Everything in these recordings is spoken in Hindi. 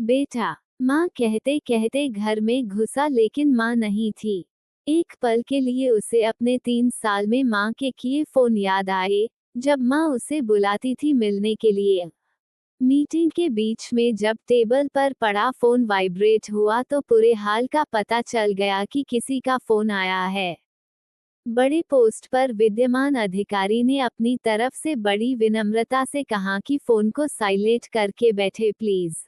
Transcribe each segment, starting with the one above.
बेटा, माँ कहते कहते घर में घुसा लेकिन माँ नहीं थी। एक पल के लिए उसे अपने 3 साल में माँ के किए फोन याद आए, जब माँ उसे बुलाती थी मिलने के लिए। मीटिंग के बीच में जब टेबल पर पड़ा फोन वाइब्रेट हुआ तो पूरे हाल का पता चल गया कि किसी का फोन आया है। बड़े पोस्ट पर विद्यमान अधिकारी ने अपनी तरफ से बड़ी विनम्रता से कहा कि फोन को साइलेंट करके बैठे प्लीज।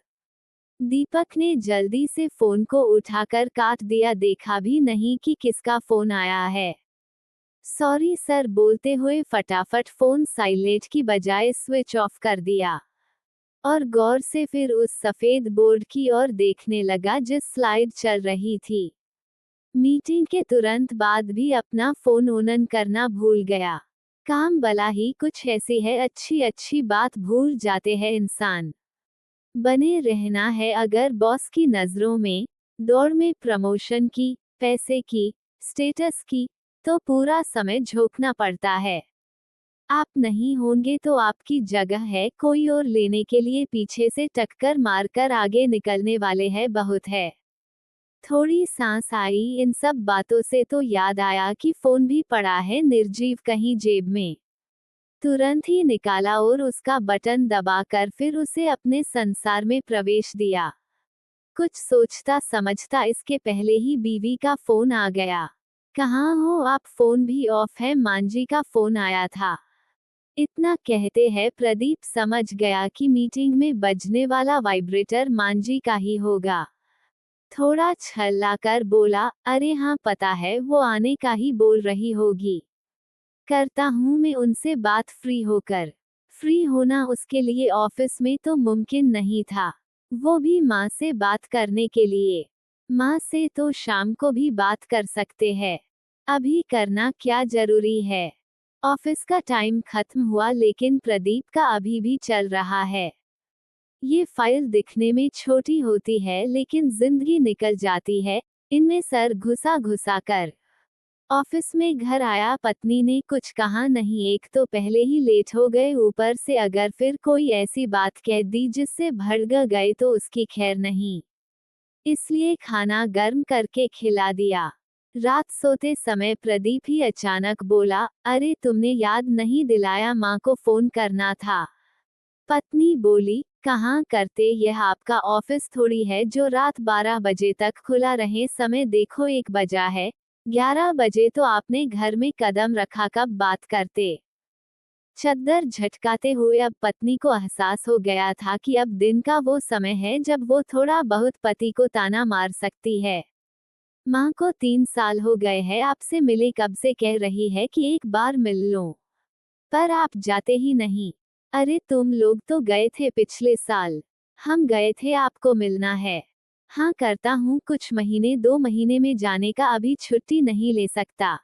दीपक ने जल्दी से फोन को उठाकर काट दिया, देखा भी नहीं कि किसका फोन आया है। सॉरी सर बोलते हुए फटाफट फोन साइलेंट की बजाय स्विच ऑफ कर दिया और गौर से फिर उस सफेद बोर्ड की ओर देखने लगा जिस स्लाइड चल रही थी। मीटिंग के तुरंत बाद भी अपना फोन ऑन करना भूल गया। काम भला ही कुछ ऐसी है, अच्छी अच्छी बात भूल जाते हैं इंसान। बने रहना है अगर बॉस की नज़रों में, दौड़ में प्रमोशन की, पैसे की, स्टेटस की, तो पूरा समय झोंकना पड़ता है। आप नहीं होंगे तो आपकी जगह है कोई और लेने के लिए पीछे से टक्कर मारकर आगे निकलने वाले हैं बहुत है। थोड़ी सांस आई इन सब बातों से तो याद आया कि फोन भी पड़ा है निर्जीव कहीं जेब में। तुरंत ही निकाला और उसका बटन दबाकर फिर उसे अपने संसार में प्रवेश दिया। कुछ सोचता समझता इसके पहले ही बीवी का फोन आ गया। कहाँ हो आप, फोन भी ऑफ है, मांझी का फोन आया था। इतना कहते हैं प्रदीप समझ गया कि मीटिंग में बजने वाला वाइब्रेटर मांझी का ही होगा। थोड़ा छल्लाकर बोला, अरे हाँ पता है, वो आने का ही बोल रही होगी। करता हूँ मैं उनसे बात फ्री होकर। फ्री होना उसके लिए ऑफिस में तो मुमकिन नहीं था, वो भी माँ से बात करने के लिए। माँ से तो शाम को भी बात कर सकते हैं, अभी करना क्या जरूरी है। ऑफिस का टाइम खत्म हुआ लेकिन प्रदीप का अभी भी चल रहा है। ये फाइल दिखने में छोटी होती है लेकिन जिंदगी निकल जाती है इनमें सर घुसा घुसा कर। ऑफिस में घर आया, पत्नी ने कुछ कहा नहीं, एक तो पहले ही लेट हो गए, ऊपर से अगर फिर कोई ऐसी बात कह दी जिससे भड़क गए तो उसकी खैर नहीं। इसलिए खाना गर्म करके खिला दिया। रात सोते समय प्रदीप ही अचानक बोला, अरे तुमने याद नहीं दिलाया, माँ को फोन करना था। पत्नी बोली, कहाँ करते, यह आपका ऑफिस थोड़ी है जो रात 12 बजे तक खुला रहे, समय देखो 1 बजा है, 11 बजे तो आपने घर में कदम रखा, कब बात करते। चद्दर झटकाते हुए अब पत्नी को एहसास हो गया था कि अब दिन का वो समय है जब वो थोड़ा बहुत पति को ताना मार सकती है। माँ को 3 साल हो गए हैं आपसे मिले, कब से कह रही है कि एक बार मिल लो, पर आप जाते ही नहीं। अरे तुम लोग तो गए थे पिछले साल, हम गए थे, आपको मिलना है। हाँ करता हूँ, कुछ महीने 2 महीने में जाने का, अभी छुट्टी नहीं ले सकता।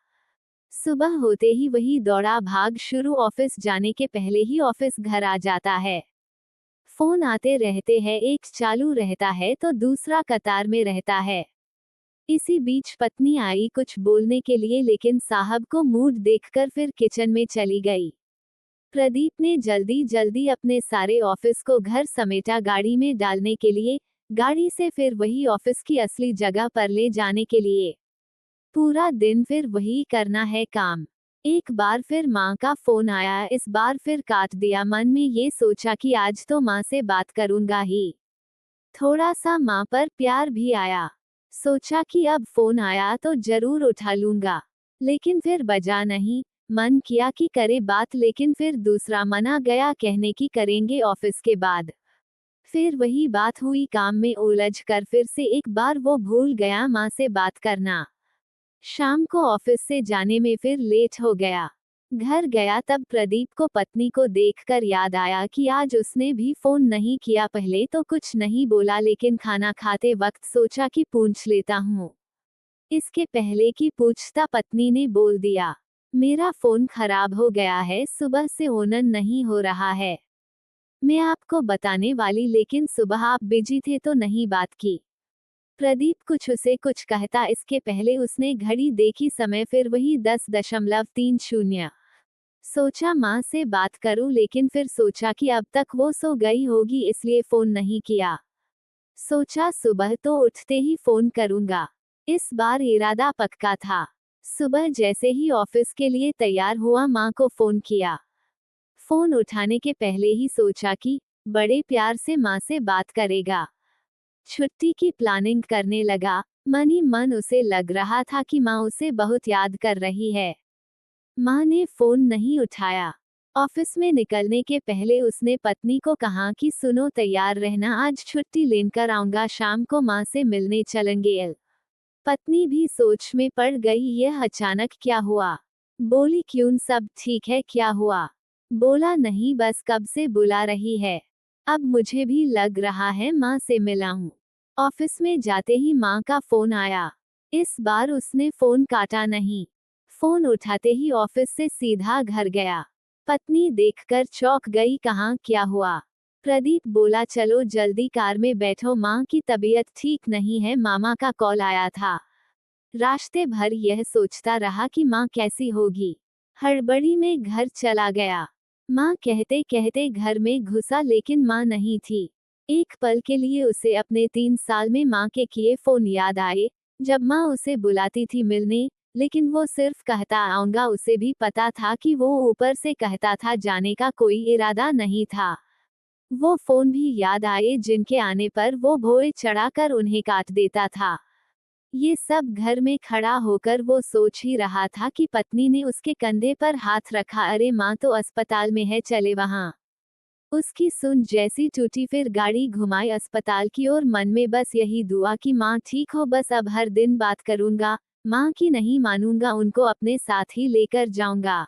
सुबह होते ही वही दौड़ा भाग शुरू, ऑफिस जाने के पहले ही ऑफिस घर आ जाता है। फोन आते रहते हैं, एक चालू रहता है तो दूसरा कतार में रहता है। इसी बीच पत्नी आई कुछ बोलने के लिए लेकिन साहब को मूड देखकर फिर किचन में चली गई। प्रदीप ने जल्दी जल्दी अपने सारे ऑफिस को घर समेटा गाड़ी में डालने के लिए, गाड़ी से फिर वही ऑफिस की असली जगह पर ले जाने के लिए। पूरा दिन फिर वही करना है काम। एक बार फिर माँ का फोन आया, इस बार फिर काट दिया, मन में ये सोचा कि आज तो माँ से बात करूंगा ही। थोड़ा सा माँ पर प्यार भी आया, सोचा कि अब फोन आया तो जरूर उठा लूंगा, लेकिन फिर बजा नहीं। मन किया कि करे बात, लेकिन फिर दूसरा मना गया कहने की करेंगे ऑफिस के बाद। फिर वही बात हुई, काम में उलझ कर फिर से एक बार वो भूल गया माँ से बात करना। शाम को ऑफिस से जाने में फिर लेट हो गया। घर गया तब प्रदीप को पत्नी को देखकर याद आया कि आज उसने भी फोन नहीं किया। पहले तो कुछ नहीं बोला लेकिन खाना खाते वक्त सोचा कि पूछ लेता हूँ। इसके पहले कि पूछता पत्नी ने बोल दिया, मेरा फोन खराब हो गया है, सुबह से ऑन नहीं हो रहा है। मैं आपको बताने वाली लेकिन सुबह आप बिजी थे तो नहीं बात की। प्रदीप कुछ उसे कुछ कहता इसके पहले उसने घड़ी देखी, समय फिर वही 10:30। सोचा माँ से बात करूं लेकिन फिर सोचा कि अब तक वो सो गई होगी इसलिए फोन नहीं किया। सोचा सुबह तो उठते ही फोन करूंगा। इस बार इरादा पक्का था। सुबह जैसे ही ऑफिस के लिए तैयार हुआ माँ को फोन किया। फोन उठाने के पहले ही सोचा कि बड़े प्यार से माँ से बात करेगा। छुट्टी की प्लानिंग करने लगा। मन ही मन उसे लग रहा था कि माँ उसे बहुत याद कर रही है। माँ ने फोन नहीं उठाया। ऑफिस में निकलने के पहले उसने पत्नी को कहा कि सुनो, तैयार रहना, आज छुट्टी लेकर आऊंगा, शाम को माँ से मिलने चलेंगे। पत्नी भी सोच में पड़ गई, यह अचानक क्या हुआ। बोली, क्यों, सब ठीक है, क्या हुआ। बोला, नहीं, बस कब से बुला रही है, अब मुझे भी लग रहा है माँ से मिलाऊं। ऑफिस में जाते ही माँ का फोन आया। इस बार उसने फोन काटा नहीं। फोन उठाते ही ऑफिस से सीधा घर गया। पत्नी देखकर चौंक गई, कहाँ, क्या हुआ। प्रदीप बोला, चलो जल्दी कार में बैठो, माँ की तबीयत ठीक नहीं है, मामा का कॉल आया था। रास्ते भर यह सोचता रहा कि माँ कैसी होगी। हड़बड़ी में घर चला गया। माँ कहते कहते घर में घुसा, लेकिन माँ नहीं थी। एक पल के लिए उसे अपने 3 साल में माँ के किए फोन याद आए, जब माँ उसे बुलाती थी मिलने, लेकिन वो सिर्फ कहता आऊंगा। उसे भी पता था कि वो ऊपर से कहता था, जाने का कोई इरादा नहीं था। वो फोन भी याद आए जिनके आने पर वो भोए चढ़ाकर उन्हें काट देता था। ये सब घर में खड़ा होकर वो सोच ही रहा था कि पत्नी ने उसके कंधे पर हाथ रखा, अरे माँ तो अस्पताल में है, चले वहाँ। उसकी सुन जैसी टूटी, फिर गाड़ी घुमाई अस्पताल की ओर, मन में बस यही दुआ कि माँ ठीक हो, बस अब हर दिन बात करूंगा, माँ की नहीं मानूंगा, उनको अपने साथ ही लेकर जाऊंगा।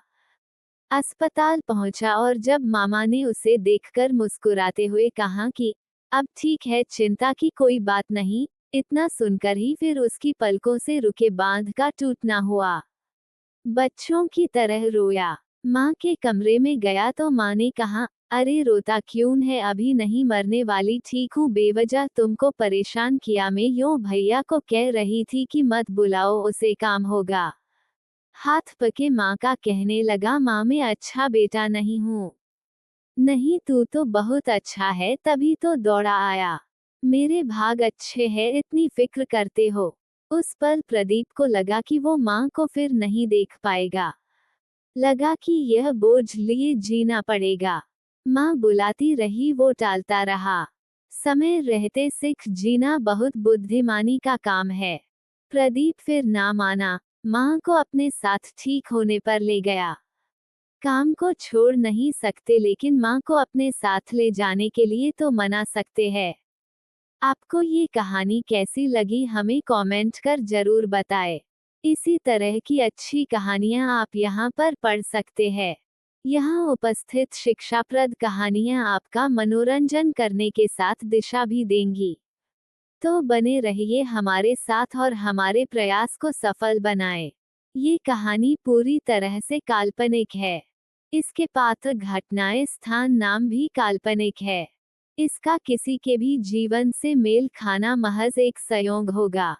अस्पताल पहुंचा और जब मामा ने उसे देखकर मुस्कुराते हुए कहा कि अब ठीक है, चिंता की कोई बात नहीं, इतना सुनकर ही फिर उसकी पलकों से रुके बांध का टूटना हुआ। बच्चों की तरह रोया। माँ के कमरे में गया तो माँ ने कहा, अरे रोता क्यों है, अभी नहीं मरने वाली, ठीक हूँ, बेवजह तुमको परेशान किया, मैं यूं भैया को कह रही थी कि मत बुलाओ, उसे काम होगा। हाथ पके माँ का कहने लगा, माँ मैं अच्छा बेटा नहीं हूँ। नहीं, तू तो बहुत अच्छा है, तभी तो दौड़ा आया। मेरे भाग अच्छे हैं, इतनी फिक्र करते हो। उस पल प्रदीप को लगा कि वो माँ को फिर नहीं देख पाएगा। लगा कि यह बोझ लिए जीना पड़ेगा। माँ बुलाती रही, वो टालता रहा। समय रहते सीख जीना बहुत बुद्धिमानी का काम है। प्रदीप फिर ना माना। माँ को अपने साथ ठीक होने पर ले गया। काम को छोड़ नहीं सकते, लेकिन माँ को अपने साथ ले जाने के लिए तो मना सकते हैं। आपको ये कहानी कैसी लगी हमें कमेंट कर जरूर बताएं। इसी तरह की अच्छी कहानियाँ आप यहाँ पर पढ़ सकते हैं। यहाँ उपस्थित शिक्षाप्रद कहानियाँ आपका मनोरंजन करने के साथ दिशा भी देंगी। तो बने रहिए हमारे साथ और हमारे प्रयास को सफल बनाएं। ये कहानी पूरी तरह से काल्पनिक है। इसके पात्र, घटनाएं, स्थान, नाम भी काल्पनिक है। इसका किसी के भी जीवन से मेल खाना महज एक संयोग होगा।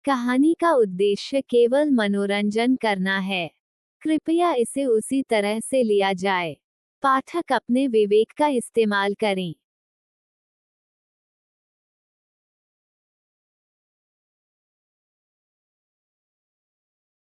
कहानी का उद्देश्य केवल मनोरंजन करना है। कृपया इसे उसी तरह से लिया जाए। पाठक अपने विवेक का इस्तेमाल करें।